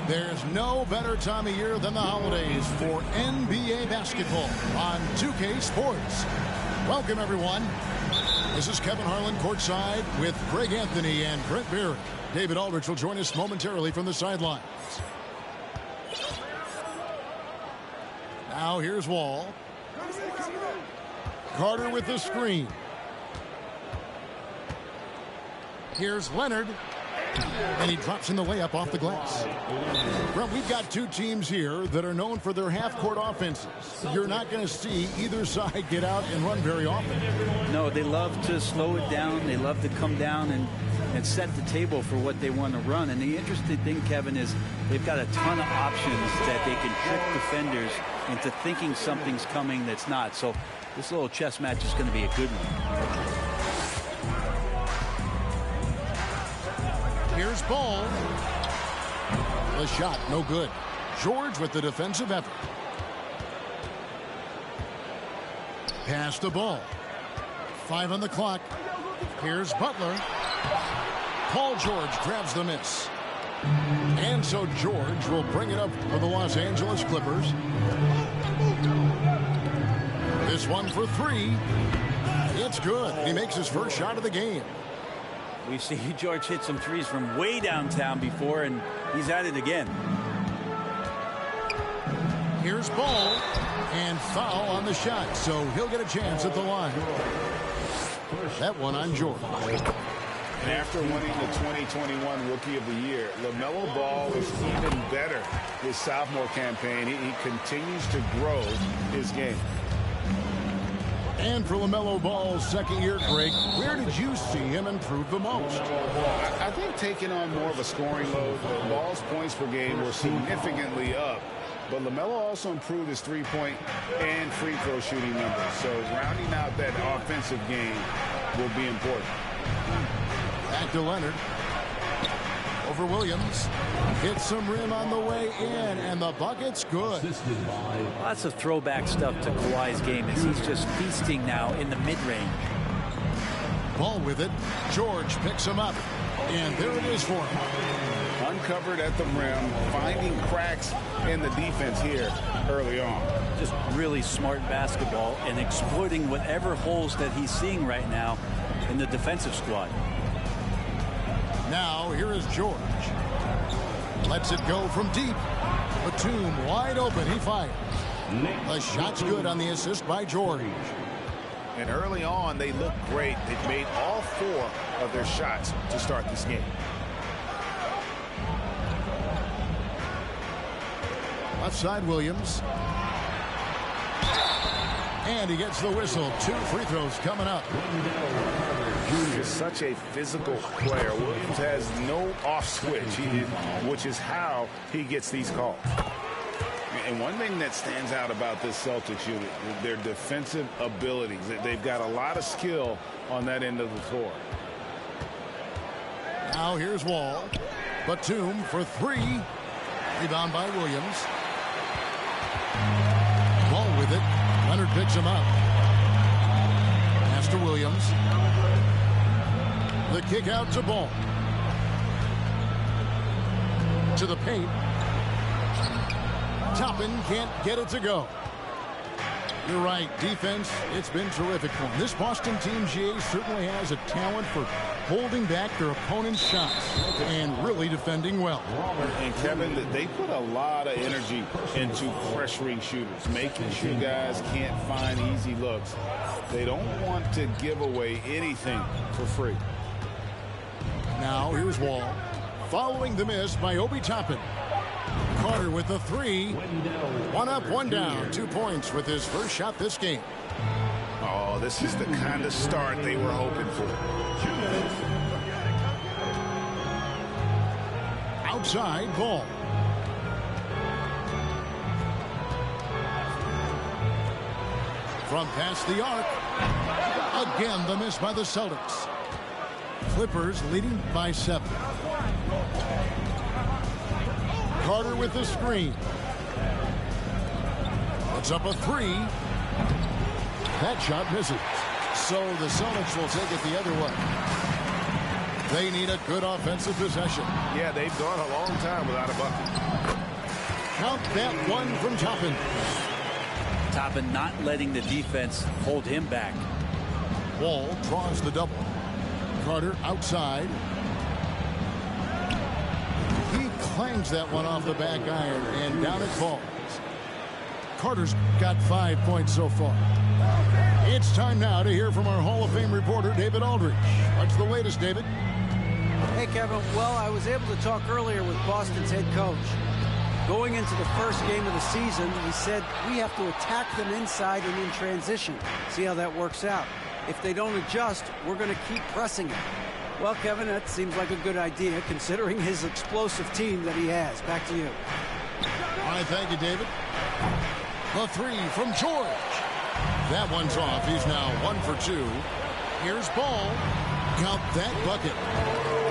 There's no better time of year than the holidays for NBA basketball on 2K Sports. Welcome, everyone. This is Kevin Harlan courtside with Greg Anthony and Brent Barry. David Aldridge will join us momentarily from the sidelines. Now here's Wall. Carter with the screen. Here's Leonard. And he drops in the layup off the glass. Well, we've got two teams here that are known for their half-court offenses. You're not going to see either side get out and run very often. No, they love to slow it down. They love to come down and set the table for what they want to run. And the interesting thing, Kevin, is they've got a ton of options that they can trick defenders into thinking something's coming that's not. So this little chess match is going to be a good one. Here's Ball. The shot, no good. George with the defensive effort. Pass the ball. 5 on the clock. Here's Butler. Paul George grabs the miss. And so George will bring it up for the Los Angeles Clippers. This one for 3. It's good. He makes his first shot of the game. We've seen George hit some threes from way downtown before, and he's at it again. Here's Ball, and foul on the shot, so he'll get a chance at the line. That one on George. And after winning the 2021 Rookie of the Year, LaMelo Ball is even better his sophomore campaign. He continues to grow his game. And for LaMelo Ball's second year, Greg, where did you see him improve the most? I think taking on more of a scoring load. Ball's points per game were significantly up. But LaMelo also improved his three-point and free throw shooting numbers. So rounding out that offensive game will be important. Back to Leonard. over Williams. Hits some rim on the way in, and the bucket's good. Lots of throwback stuff to Kawhi's game as he's just feasting now in the mid-range. Ball with it. George picks him up, and there it is for him. Uncovered at the rim, finding cracks in the defense here early on. Just really smart basketball and exploiting whatever holes that he's seeing right now in the defensive squad. Now here is George. Lets it go from deep. Batum wide open. He fires. The shot's good on the assist by George. And early on, they looked great. They've made all 4 of their shots to start this game. Left side, Williams. And he gets the whistle. 2 free throws coming up. He's such a physical player. Williams has no off switch, which is how he gets these calls. And one thing that stands out about this Celtics unit, their defensive abilities. They've got a lot of skill on that end of the floor. Now here's Wall. Batum for 3. Rebound by Williams. Ball with it. Leonard picks him up. Pass to Williams. The kick out to Ball. To the paint. Toppin can't get it to go. You're right. Defense, it's been terrific for him. This Boston team, GA, certainly has a talent for holding back their opponent's shots and really defending well. And Kevin, they put a lot of energy into pressuring shooters, making sure guys can't find easy looks. They don't want to give away anything for free. Now here's Wall. Following the miss by Obi Toppin. Carter with the 3. 1 up, 1 down. 2 points with his first shot this game. Oh, this is the kind of start they were hoping for. Outside, Ball. From past the arc. Again, the miss by the Celtics. Clippers leading by 7. Carter with the screen. Puts up a 3. That shot misses. So the Celtics will take it the other way. They need a good offensive possession. Yeah, they've gone a long time without a bucket. Count that one from Toppin. Toppin not letting the defense hold him back. Wall draws the double. Carter outside. He clangs that one off the back iron, and down it falls. Carter's got 5 points so far. It's time now to hear from our Hall of Fame reporter, David Aldridge. What's the latest, David? Hey, Kevin. Well, I was able to talk earlier with Boston's head coach. Going into the first game of the season, he said, we have to attack them inside and in transition. See how that works out. If they don't adjust, we're going to keep pressing it. Well, Kevin, that seems like a good idea, considering his explosive team that he has. Back to you. All right, thank you, David. The 3 from George. That one's off. He's now 1 for 2. Here's Ball. Count that bucket.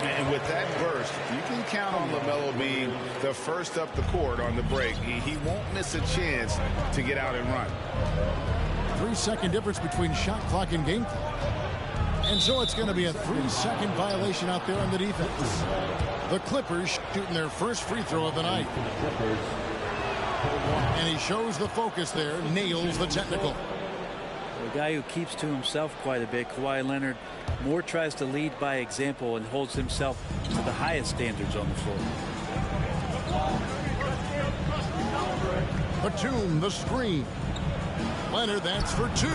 And with that burst, you can count on LaMelo being the first up the court on the break. He won't miss a chance to get out and run. 3-second difference between shot clock and game clock. And so it's going to be a 3-second violation out there on the defense. The Clippers shooting their first free throw of the night. And he shows the focus there, nails the technical. A guy who keeps to himself quite a bit, Kawhi Leonard, more tries to lead by example and holds himself to the highest standards on the floor. Batum, the screen. Leonard, that's for 2.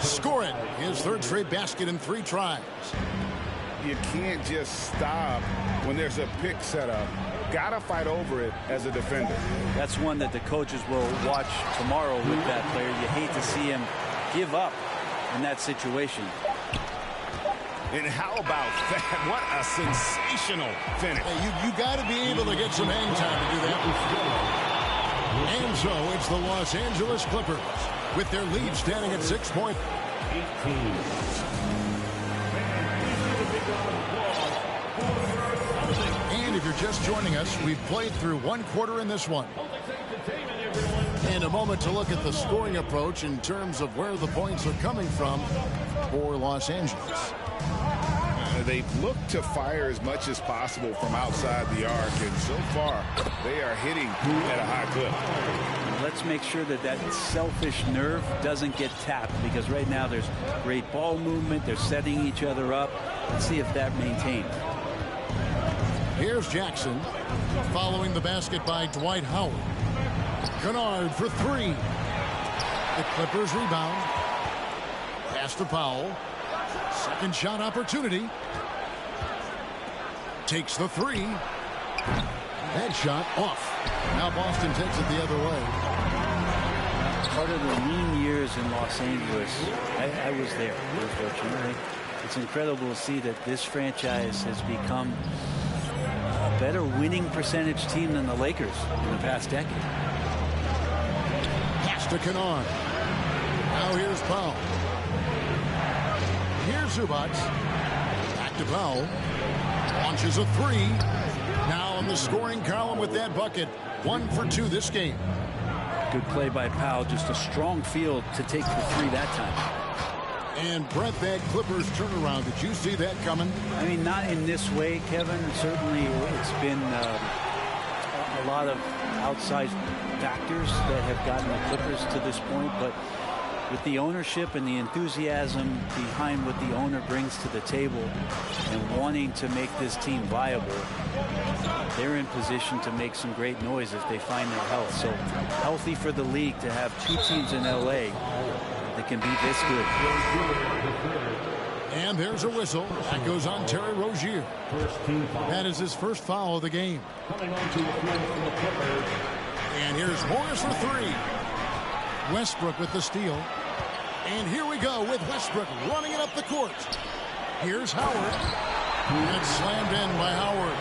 Score it. His 3rd straight basket in 3 tries. You can't just stop when there's a pick set up. Gotta fight over it as a defender. That's one that the coaches will watch tomorrow with that player. You hate to see him give up in that situation. And how about that? What a sensational finish. Hey, you got to be able to get some hang time to do that. And so it's the Los Angeles Clippers with their lead standing at 6 points. And if you're just joining us, we've played through one quarter in this one. And a moment to look at the scoring approach in terms of where the points are coming from for Los Angeles. They've looked to fire as much as possible from outside the arc, and so far they are hitting at a high clip. Let's make sure that that selfish nerve doesn't get tapped, because right now there's great ball movement. They're setting each other up. Let's see if that maintains. Here's Jackson following the basket by Dwight Howard. Kennard for three. The Clippers rebound. Pass to Powell. Second shot opportunity. Takes the three. That shot off. Now Boston takes it the other way. Part of the lean years in Los Angeles, I was there, unfortunately. It's incredible to see that this franchise has become a better winning percentage team than the Lakers in the past decade. Pass to Kennard. Now here's Powell. Here's Zubac. Back to Powell. Launches a three. Now in the scoring column with that bucket. 1 for 2 this game. Good play by Powell. Just a strong field to take the three that time. And Brett, that Clippers turnaround. Did you see that coming? I mean, not in this way, Kevin. Certainly it's been a lot of outside factors that have gotten the Clippers to this point. But with the ownership and the enthusiasm behind what the owner brings to the table and wanting to make this team viable, they're in position to make some great noise if they find their health. So healthy for the league to have two teams in LA that can be this good. And there's a whistle. That goes on Terry Rozier. That is his first foul of the game. And here's Morris for three. Westbrook with the steal. And here we go with Westbrook running it up the court. Here's Howard. And slammed in by Howard.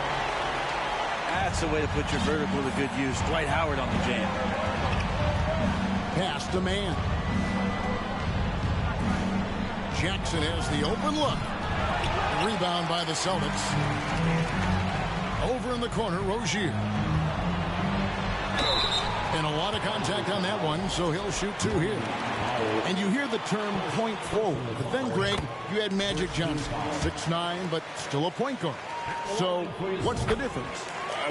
That's the way to put your vertical to good use. Dwight Howard on the jam. Pass to man. Jackson has the open look. Rebound by the Celtics. Over in the corner, Rozier. And a lot of contact on that one, so he'll shoot two here. And you hear the term point forward. But then, Greg, you had Magic Johnson, 6'9", but still a point guard. So what's the difference?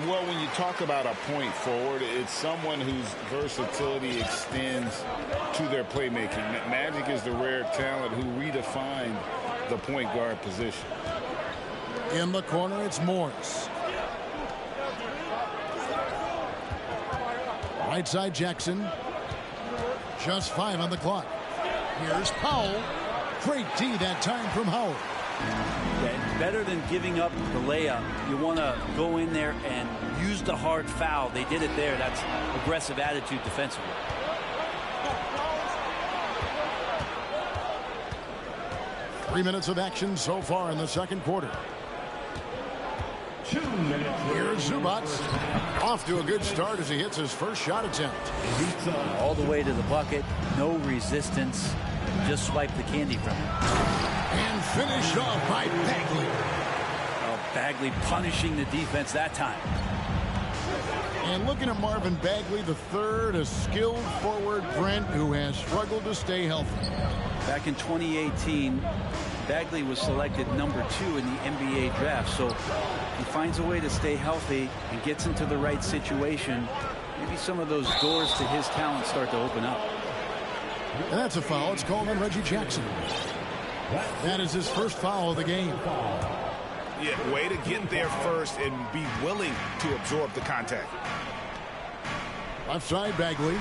Well, when you talk about a point forward, it's someone whose versatility extends to their playmaking. Magic is the rare talent who redefined the point guard position. In the corner, it's Morris. Right side, Jackson. Just 5 on the clock. Here's Powell. Great D that time from Howard. Yeah, better than giving up the layup. You want to go in there and use the hard foul. They did it there. That's aggressive attitude defensively. Three minutes of action so far in the second quarter. 2 minutes. Here's Zubac. Off to a good start as he hits his first shot attempt. All the way to the bucket. No resistance. Just swipe the candy from him. And finished off by Bagley. Oh, Bagley punishing the defense that time. And looking at Marvin Bagley, the third, a skilled forward, Brent, who has struggled to stay healthy. Back in 2018, Bagley was selected number 2 in the NBA draft. So he finds a way to stay healthy and gets into the right situation. Maybe some of those doors to his talent start to open up. And that's a foul. It's called on Reggie Jackson. That is his first foul of the game. Yeah, way to get there first and be willing to absorb the contact. Left side, Bagley.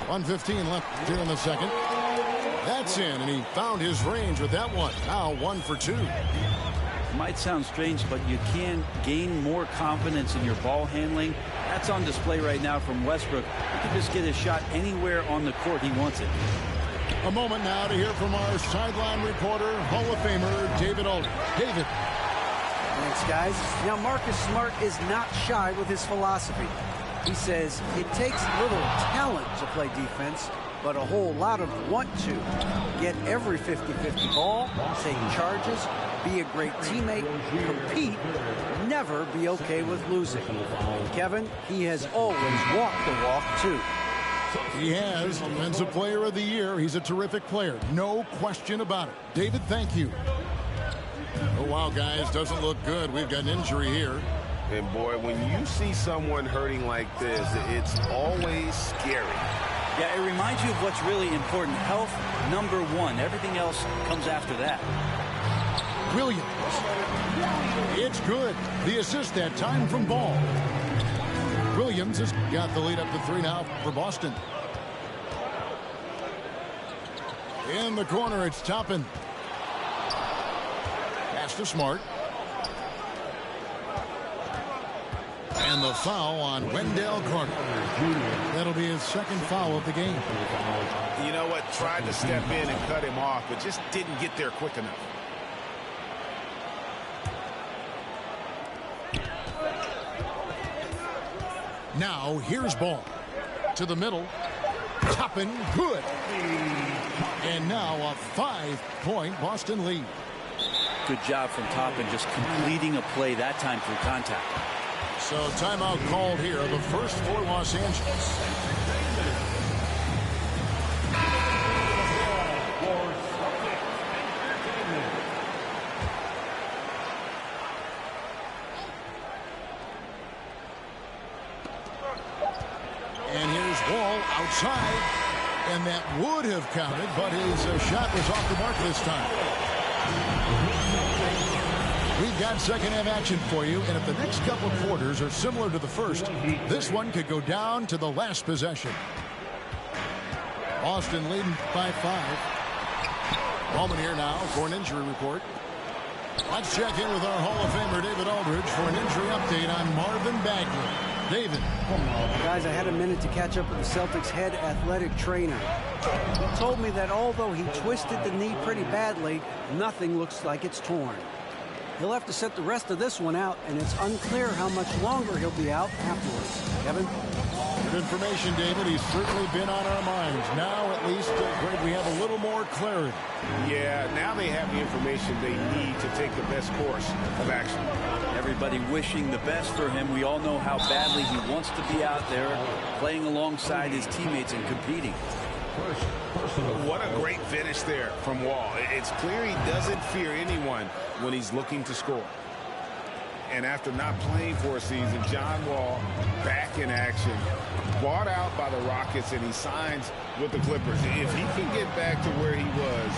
.115 left here in the second. That's in, and he found his range with that one. Now 1 for 2. It might sound strange, but you can gain more confidence in your ball handling. That's on display right now from Westbrook. He can just get his shot anywhere on the court he wants it. A moment now to hear from our sideline reporter, Hall of Famer David Aldridge. David. Thanks, guys. Now, Marcus Smart is not shy with his philosophy. He says it takes little talent to play defense, but a whole lot of want to. Get every 50-50 ball, take charges, be a great teammate, compete, never be okay with losing. Kevin, he has always walked the walk, too. He has Defensive Player of the Year. He's a terrific player. No question about it. David, thank you. Oh, wow, guys. Doesn't look good. We've got an injury here. And, boy, when you see someone hurting like this, it's always scary. Yeah, it reminds you of what's really important. Health, #1. Everything else comes after that. Williams. It's good. The assist that time from Ball. Williams has got the lead up to 3 now for Boston. In the corner, it's Toppin. Pass to Smart. And the foul on Wendell Carter. That'll be his second foul of the game. You know what? Tried to step in and cut him off, but just didn't get there quick enough. Now, here's Ball. To the middle. Toppin, good. And now a 5-point Boston lead. Good job from Toppin, just completing a play that time through contact. So timeout called here, the first for Los Angeles. And here's Wall outside, and that would have counted, but his shot was off the mark this time. We've got second half action for you, and if the next couple of quarters are similar to the first, this one could go down to the last possession. Boston leading by 5. Ballman here now for an injury report. Let's check in with our Hall of Famer David Aldridge for an injury update on Marvin Bagley. David. Guys, I had a minute to catch up with the Celtics head athletic trainer. He told me that although he twisted the knee pretty badly, nothing looks like it's torn. He'll have to set the rest of this one out, and it's unclear how much longer he'll be out afterwards. Kevin? Good information, David. He's certainly been on our minds. Now, at least, Greg, we have a little more clarity. Yeah, now they have the information they need to take the best course of action. Everybody wishing the best for him. We all know how badly he wants to be out there playing alongside his teammates and competing. What a great finish there from Wall. It's clear he doesn't fear anyone when he's looking to score. And after not playing for a season, John Wall back in action, bought out by the Rockets, and he signs with the Clippers. If he can get back to where he was,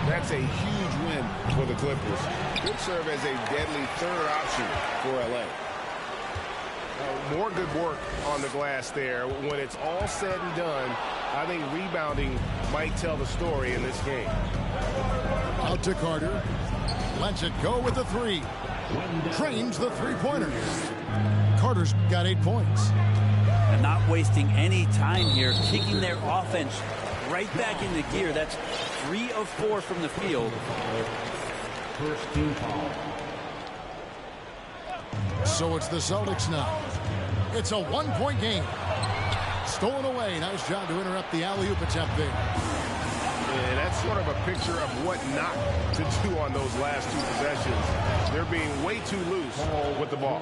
that's a huge win for the Clippers. Could serve as a deadly third option for LA. More good work on the glass there. When it's all said and done, I think rebounding might tell the story in this game. Out to Carter. Lets it go with the 3. Trains the three-pointer. Carter's got 8 points. And not wasting any time here, kicking their offense right back into gear. That's 3 of 4 from the field. First team foul. So it's the Celtics now. It's a 1-point game. Stolen away. Nice job to interrupt the alley-oop attempt there. And that's sort of a picture of what not to do on those last 2 possessions. They're being way too loose with the ball.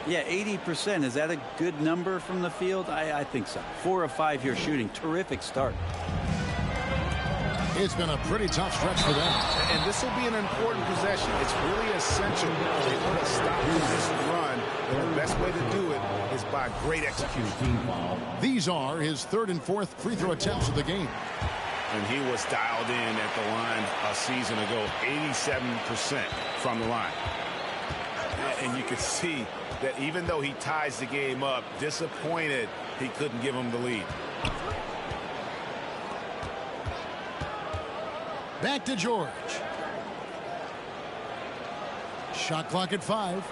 Yeah, 80%. Is that a good number from the field? I think so. 4 of 5 here shooting. Terrific start. It's been a pretty tough stretch for them. And this will be an important possession. It's really essential. They put a stop to this run, and the best way to do it is by great execution. These are his 3rd and 4th free throw attempts of the game. And he was dialed in at the line a season ago, 87% from the line. And you can see that even though he ties the game up, disappointed he couldn't give him the lead. Back to George. Shot clock at 5.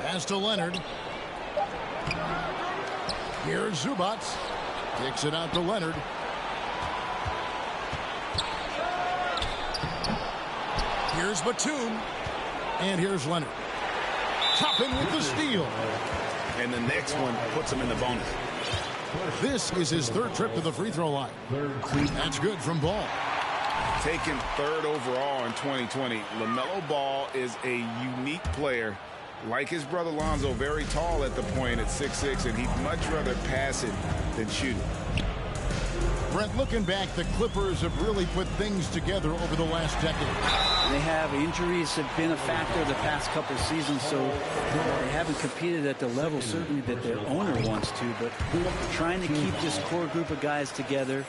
Pass to Leonard. Here's Zubac. Kicks it out to Leonard. Here's Batum. And here's Leonard. Toppin with the steal. And the next one puts him in the bonus. This is his third trip to the free throw line. That's good from Ball. Taken third overall in 2020, LaMelo Ball is a unique player. Like his brother Lonzo, very tall at the point at 6'6", and he'd much rather pass it than shoot it. Brent, looking back, the Clippers have really put things together over the last decade. They have. Injuries have been a factor the past couple of seasons, so they haven't competed at the level certainly that their owner wants to, but trying to keep this core group of guys together.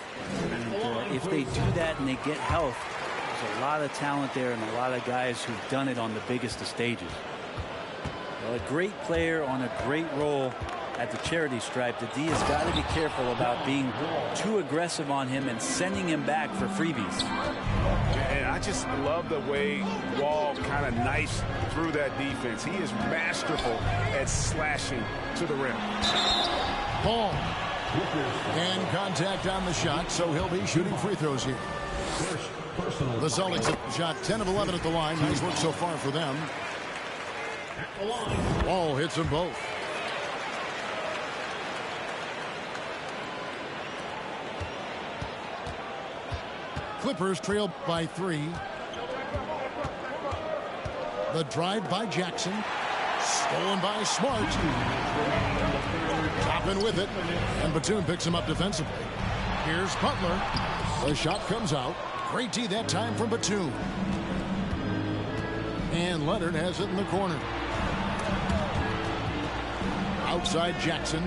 And if they do that and they get health, there's a lot of talent there and a lot of guys who've done it on the biggest of stages. Well, a great player on a great role at the charity stripe. The D has got to be careful about being too aggressive on him and sending him back for freebies. And I just love the way Wall kind of knifes through that defense. He is masterful at slashing to the rim. Ball. And contact on the shot, so he'll be shooting free throws here. The Celtics have shot 10 of 11 at the line. Nice work so far for them. Ball hits them both. Clippers trail by 3. The drive by Jackson. Stolen by Smart. Toppin with it. And Batum picks him up defensively. Here's Butler. The shot comes out. Great D that time from Batum. And Leonard has it in the corner. Outside Jackson.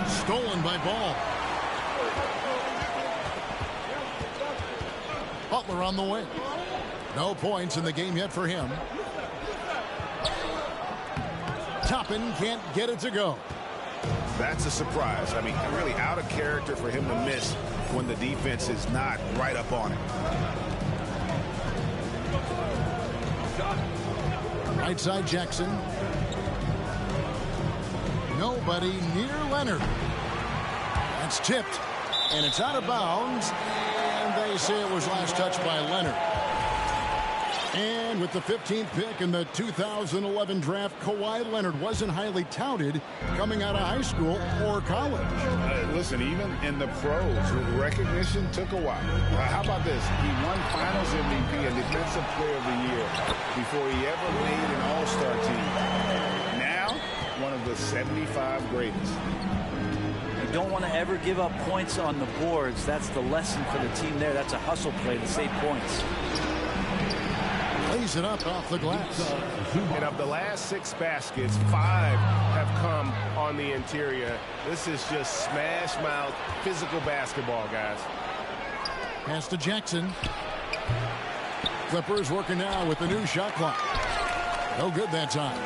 Stolen by Ball. Butler on the wing. No points in the game yet for him. Toppin can't get it to go. That's a surprise. I mean, really out of character for him to miss when the defense is not right up on him. Right side Jackson. Nobody near Leonard. That's tipped. And it's out of bounds. And they say it was last touched by Leonard. And with the 15th pick in the 2011 draft, Kawhi Leonard wasn't highly touted coming out of high school or college. Listen, even in the pros, recognition took a while. How about this? He won Finals MVP and Defensive Player of the Year before he ever made an All-Star team. Now, one of the 75 greatest. You don't want to ever give up points on the boards. That's the lesson for the team there. That's a hustle play to save points. Lays it up off the glass. And of the last 6 baskets, 5 have come on the interior. This is just smash mouth physical basketball, guys. Pass to Jackson. Clippers working now with the new shot clock. No good that time.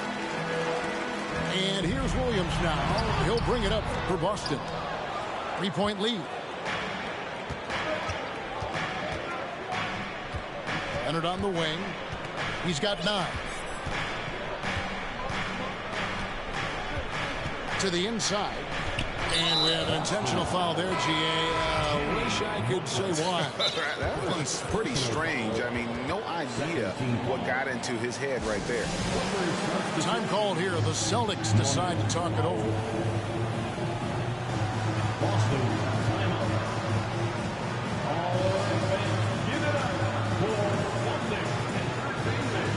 And here's Williams now. He'll bring it up for Boston. 3-point lead. Leonard on the wing. He's got 9. To the inside. And we have an intentional foul there, G.A. Wish I could say why. That was pretty strange. I mean, no idea what got into his head right there. Time called here. The Celtics decide to talk it over. Boston, timeout. All fans, give it up for Celtics Entertainment.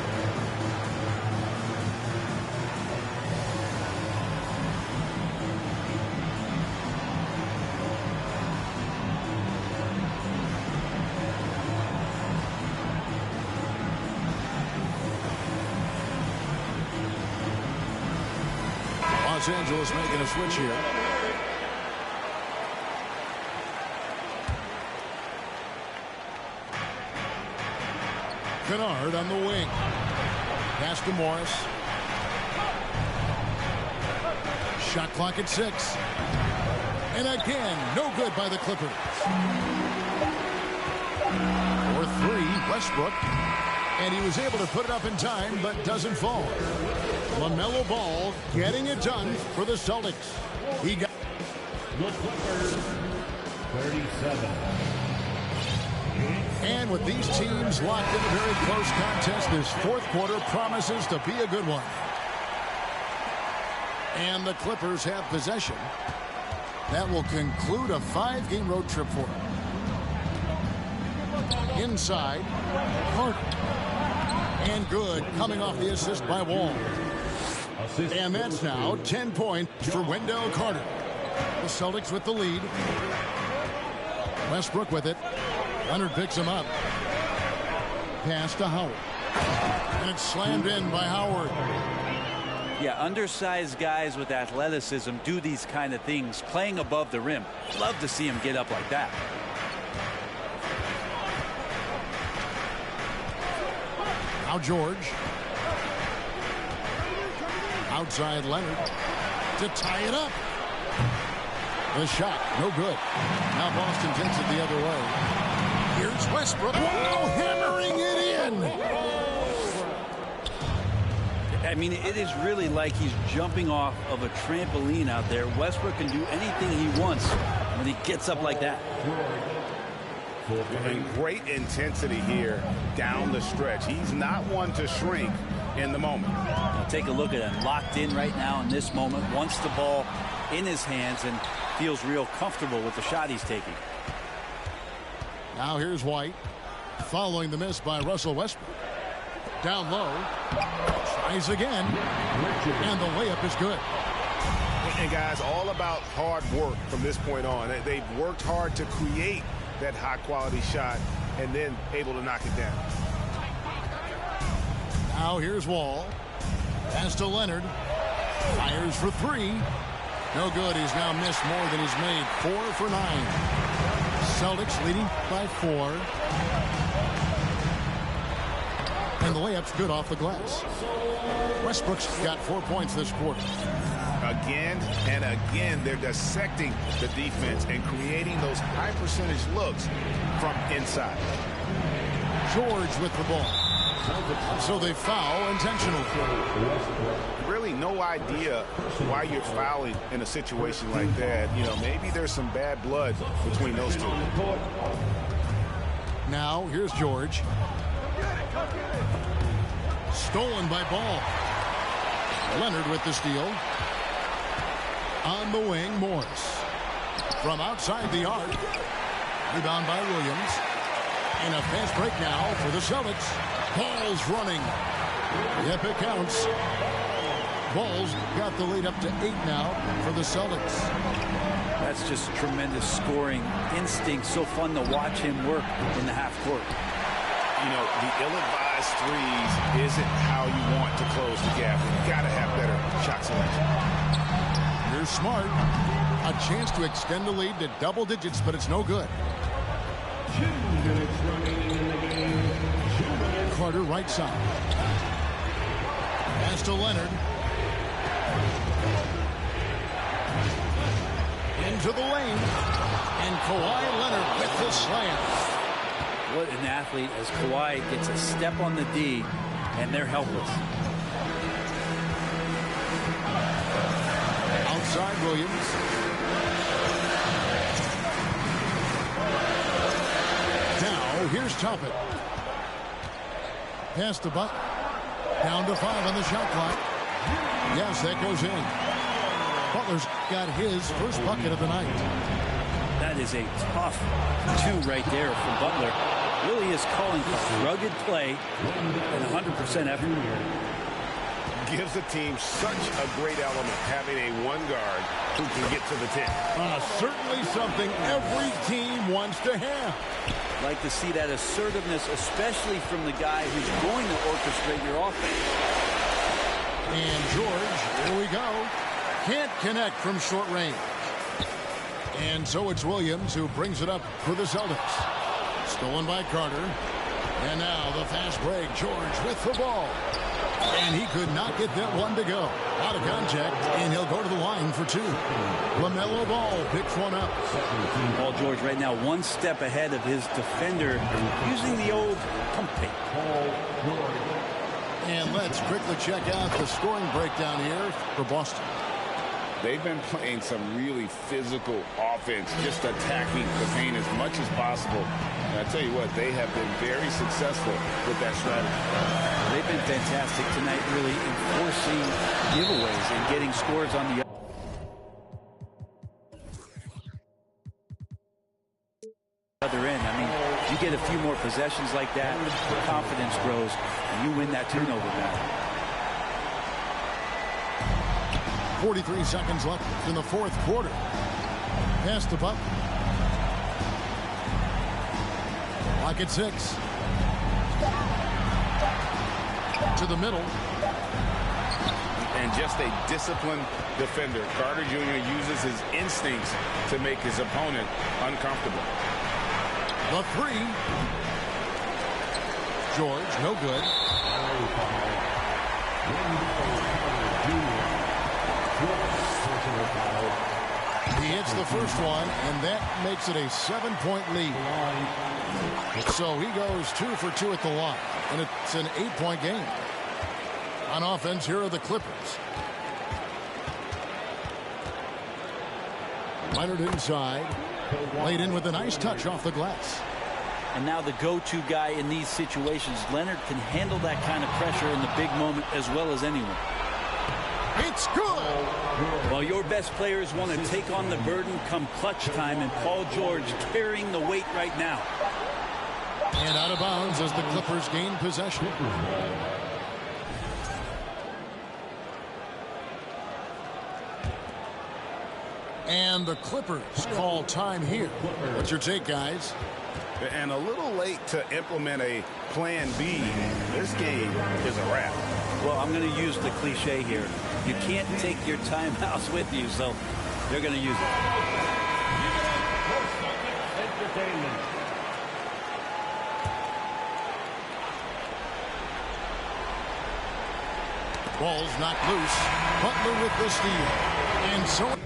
Los Angeles making a switch here. Kennard on the wing. Pass to Morris. Shot clock at 6. And again, no good by the Clippers. For 3, Westbrook. And he was able to put it up in time, but doesn't fall. LaMelo Ball getting it done for the Celtics. He got The Clippers, 37. And with these teams locked in a very close contest, this fourth quarter promises to be a good one. And the Clippers have possession. That will conclude a 5-game road trip for him. Inside, Carter. And good, coming off the assist by Wall. And that's now 10 points for Wendell Carter. The Celtics with the lead. Westbrook with it. Leonard picks him up. Pass to Howard. And it's slammed in by Howard. Yeah, undersized guys with athleticism do these kind of things, playing above the rim. Love to see him get up like that. Now George. Outside Leonard to tie it up. The shot, no good. Now Boston takes it the other way. Here's Westbrook. Wow, hammering it in. I mean, it is really like he's jumping off of a trampoline out there. Westbrook can do anything he wants when he gets up like that. And great intensity here down the stretch. He's not one to shrink in the moment. Now take a look at him. Locked in right now in this moment. Wants the ball in his hands and feels real comfortable with the shot he's taking. Now here's White. Following the miss by Russell Westbrook. Down low. Tries again. And the layup is good. And guys, all about hard work from this point on. They've worked hard to create that high-quality shot and then able to knock it down. Now here's Wall. Pass to Leonard. Fires for 3. No good. He's now missed more than he's made. 4 for 9. Celtics leading by 4. And the layup's good off the glass. Westbrook's got 4 points this quarter. Again and again, they're dissecting the defense and creating those high percentage looks from inside. George with the ball. So they foul intentional. Really no idea why you're fouling in a situation like that. You know, maybe there's some bad blood between those two. Now here's George. Stolen by Ball. Leonard with the steal. On the wing, Morris. From outside the arc. Rebound by Williams. And a fast break now for the Celtics. Ball's running. Yep, it counts. Ball's got the lead up to 8 now for the Celtics. That's just tremendous scoring instinct. So fun to watch him work in the half court. You know, the ill-advised threes isn't how you want to close the gap. You've got to have better shot selection. Here's Smart. A chance to extend the lead to double digits, but it's no good. 2 minutes remaining in the game. Carter right side. Pass to Leonard. Into the lane. And Kawhi Leonard with the slam. What an athlete as Kawhi gets a step on the D, and they're helpless. Outside Williams. Now here's Toppin. Pass to Butler. Down to 5 on the shot clock. Yes, that goes in. Butler's got his first bucket of the night. That is a tough 2 right there from Butler. Really is calling for rugged play and 100% effort. Gives the team such a great element having a 1 guard who can get to the 10. Certainly something every team wants to have. Like to see that assertiveness, especially from the guy who's going to orchestrate your offense. And George, here we go. Can't connect from short range. And so it's Williams who brings it up for the Celtics. Stolen by Carter. And now the fast break. George with the ball. And he could not get that one to go. Out of contact, and he'll go to the line for 2. LaMelo Ball picks one up. Paul George right now 1 step ahead of his defender using the old pump fake. And let's quickly check out the scoring breakdown here for Boston. They've been playing some really physical offense, just attacking the paint as much as possible. And I tell you what, they have been very successful with that strategy. They've been fantastic tonight, really enforcing giveaways and getting scores on the You get a few more possessions like that, confidence grows, and you win that turnover battle. 43 seconds left in the fourth quarter. Pass to Butler. Clock at 6. To the middle. And just a disciplined defender. Carter Jr. uses his instincts to make his opponent uncomfortable. The 3. George, no good. He hits the first one, and that makes it a 7-point lead. So he goes 2 for 2 at the line, and it's an 8-point game. On offense, here are the Clippers. Leonard inside. Laid in with a nice touch off the glass. And now the go-to guy in these situations. Leonard can handle that kind of pressure in the big moment as well as anyone. It's good! Well, your best players want to take on the burden come clutch time, and Paul George carrying the weight right now. And out of bounds as the Clippers gain possession. And the Clippers call time here. What's your take, guys? And a little late to implement a plan B. This game is a wrap. Well, I'm going to use the cliche here. You can't take your timeouts with you, so they're going to use it. Entertainment. Ball's knocked loose. Butler with the steal. And so...